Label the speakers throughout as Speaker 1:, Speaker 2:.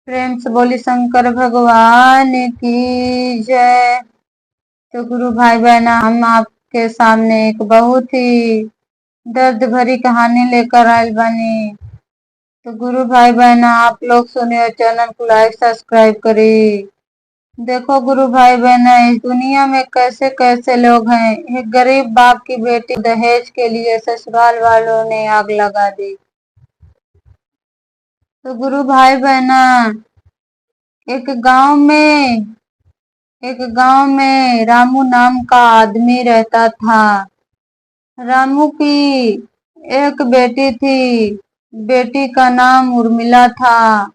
Speaker 1: प्रेम से बोली शंकर भगवान की जय। तो गुरु भाई बहना, हम आपके सामने एक बहुत ही दर्द भरी कहानी लेकर आए बानी। तो गुरु भाई बहना, आप लोग सुने और चैनल को लाइक सब्सक्राइब करी। देखो गुरु भाई बहना, इस दुनिया में कैसे कैसे लोग हैं। एक गरीब बाप की बेटी दहेज के लिए ससुराल वालों ने आग लगा दी। तो गुरु भाई बहना, एक गांव में रामू नाम का आदमी रहता था। रामू की एक बेटी थी। बेटी का नाम उर्मिला था।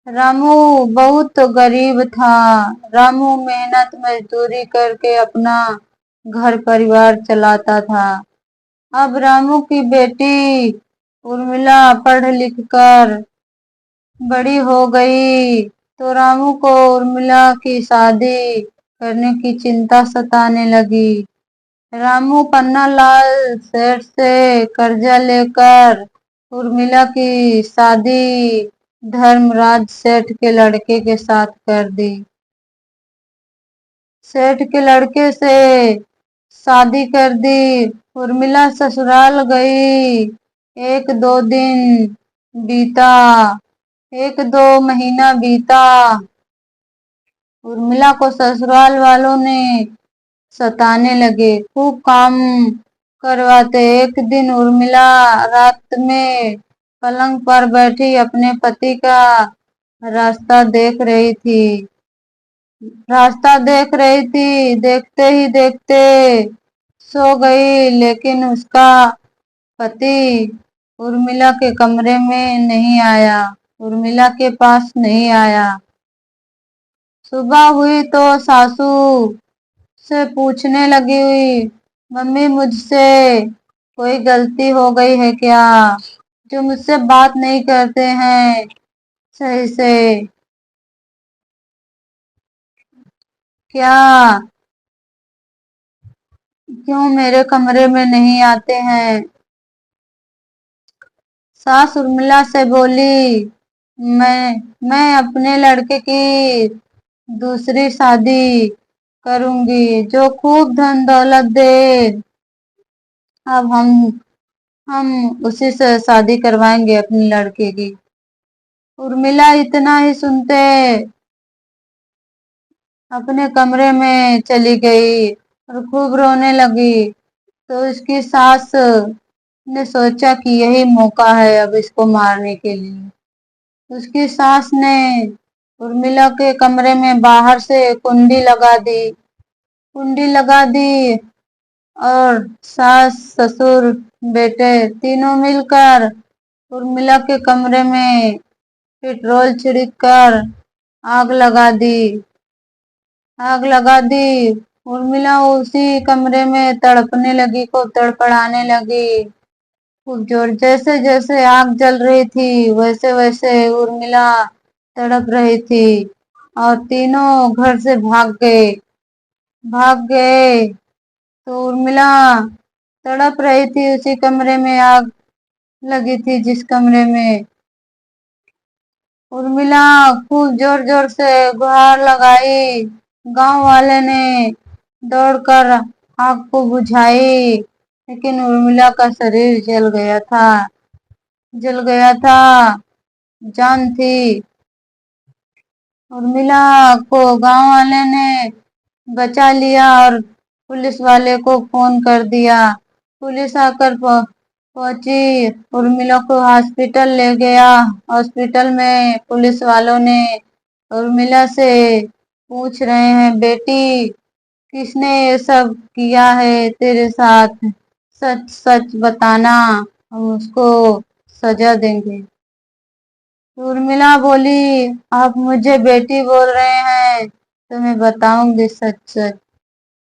Speaker 1: रामू बहुत गरीब था। रामू मेहनत मजदूरी करके अपना घर परिवार चलाता था। अब रामू की बेटी उर्मिला पढ़ लिख कर बड़ी हो गई तो रामू को उर्मिला की शादी करने की चिंता सताने लगी। रामू पन्नालाल सेठ से कर्जा लेकर उर्मिला की शादी धर्मराज सेठ के लड़के के साथ कर दी। सेठ के लड़के से शादी कर दी। उर्मिला ससुराल गई। एक दो दिन बीता, एक दो महीना बीता। उर्मिला को ससुराल वालों ने सताने लगे, खूब काम करवाते। एक दिन उर्मिला रात में पलंग पर बैठी अपने पति का रास्ता देख रही थी। देखते ही देखते सो गई, लेकिन उसका पति उर्मिला के कमरे में नहीं आया, उर्मिला के पास नहीं आया। सुबह हुई तो सासू से पूछने लगी, मम्मी मुझसे कोई गलती हो गई है क्या, जो मुझसे बात नहीं करते हैं सही से, क्या क्यों मेरे कमरे में नहीं आते हैं। सास उर्मिला से बोली, मैं अपने लड़के की दूसरी शादी करूंगी जो खूब धन दौलत दे। अब हम उसी से शादी करवाएंगे अपनी लड़के की। उर्मिला इतना ही सुनते अपने कमरे में चली गई और खूब रोने लगी। तो उसकी सास ने सोचा कि यही मौका है अब इसको मारने के लिए। उसकी सास ने उर्मिला के कमरे में बाहर से कुंडी लगा दी और सास ससुर बेटे तीनों मिलकर उर्मिला के कमरे में पेट्रोल छिड़क कर आग लगा दी। उर्मिला उसी कमरे में तड़पने लगी, को तड़पड़ाने लगी खूब जोर। जैसे जैसे आग जल रही थी वैसे वैसे उर्मिला तड़प रही थी और तीनों घर से भाग गए। तो उर्मिला तड़प रही थी उसी कमरे में, आग लगी थी जिस कमरे में। उर्मिला खूब जोर जोर से गुहार लगाई। गांव वाले ने दौड़कर आग को बुझाई, लेकिन उर्मिला का शरीर जल गया था, जान थी। उर्मिला को गांव वाले ने बचा लिया और पुलिस वाले को फोन कर दिया। पुलिस आकर पहुंची, उर्मिला को हॉस्पिटल ले गया। हॉस्पिटल में पुलिस वालों ने उर्मिला से पूछ रहे हैं, बेटी किसने ये सब किया है तेरे साथ, सच सच बताना, हम उसको सजा देंगे। उर्मिला बोली, आप मुझे बेटी बोल रहे हैं तो मैं बताऊंगी सच सच।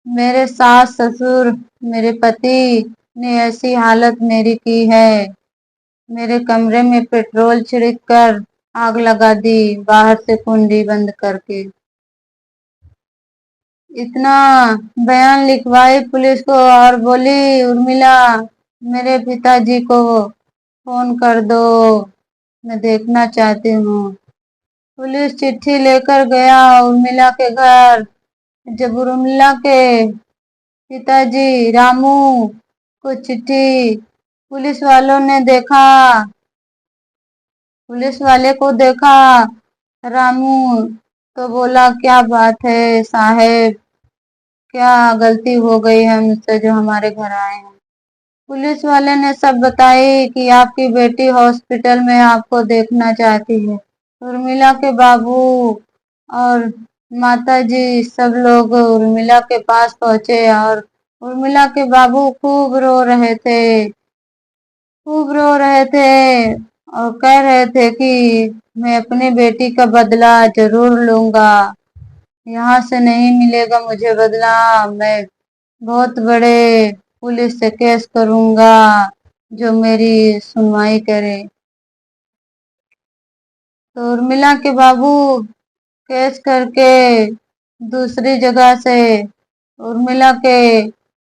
Speaker 1: मेरे सास ससुर, मेरे पति ने ऐसी हालत मेरी की है, मेरे कमरे में पेट्रोल छिड़क कर आग लगा दी बाहर से कुंडी बंद करके। इतना बयान लिखवाई पुलिस को और बोली, उर्मिला मेरे पिताजी को फोन कर दो, मैं देखना चाहती हूँ। पुलिस चिट्ठी लेकर गया उर्मिला के घर। जब उर्मिला के पिताजी रामू को चिट्ठी पुलिस वालों ने देखा, पुलिस वाले को देखा रामू तो बोला, क्या बात है साहेब, क्या गलती हो गई है मुझसे जो हमारे घर आए हैं। पुलिस वाले ने सब बताई कि आपकी बेटी हॉस्पिटल में आपको देखना चाहती है। उर्मिला के बाबू और माताजी सब लोग उर्मिला के पास पहुंचे और उर्मिला के बाबू खूब रो रहे थे, खूब रो रहे थे और कह रहे थे कि मैं अपनी बेटी का बदला जरूर लूंगा, यहाँ से नहीं मिलेगा मुझे बदला, मैं बहुत बड़े पुलिस से केस करूंगा जो मेरी सुनवाई करे। तो उर्मिला के बाबू केस करके दूसरी जगह से उर्मिला के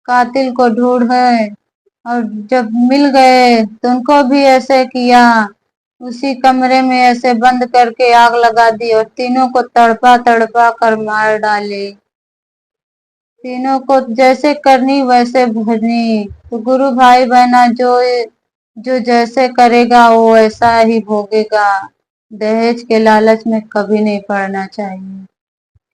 Speaker 1: कातिल को ढूंढे और जब मिल गए तो उनको भी ऐसे किया, उसी कमरे में ऐसे बंद करके आग लगा दी और तीनों को तड़पा तड़पा कर मार डाले। तीनों को जैसे करनी वैसे भरनी। तो गुरु भाई बहना जो जो जैसे करेगा वो ऐसा ही भोगेगा। दहेज के लालच में कभी नहीं पड़ना चाहिए।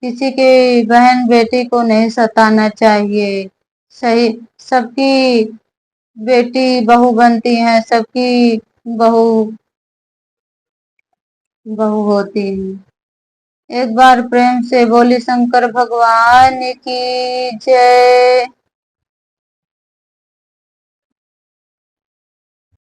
Speaker 1: किसी की बहन बेटी को नहीं सताना चाहिए। सही, सबकी बेटी बहू बनती है, सबकी बहू बहू होती है। एक बार प्रेम से बोली शंकर भगवान की जय।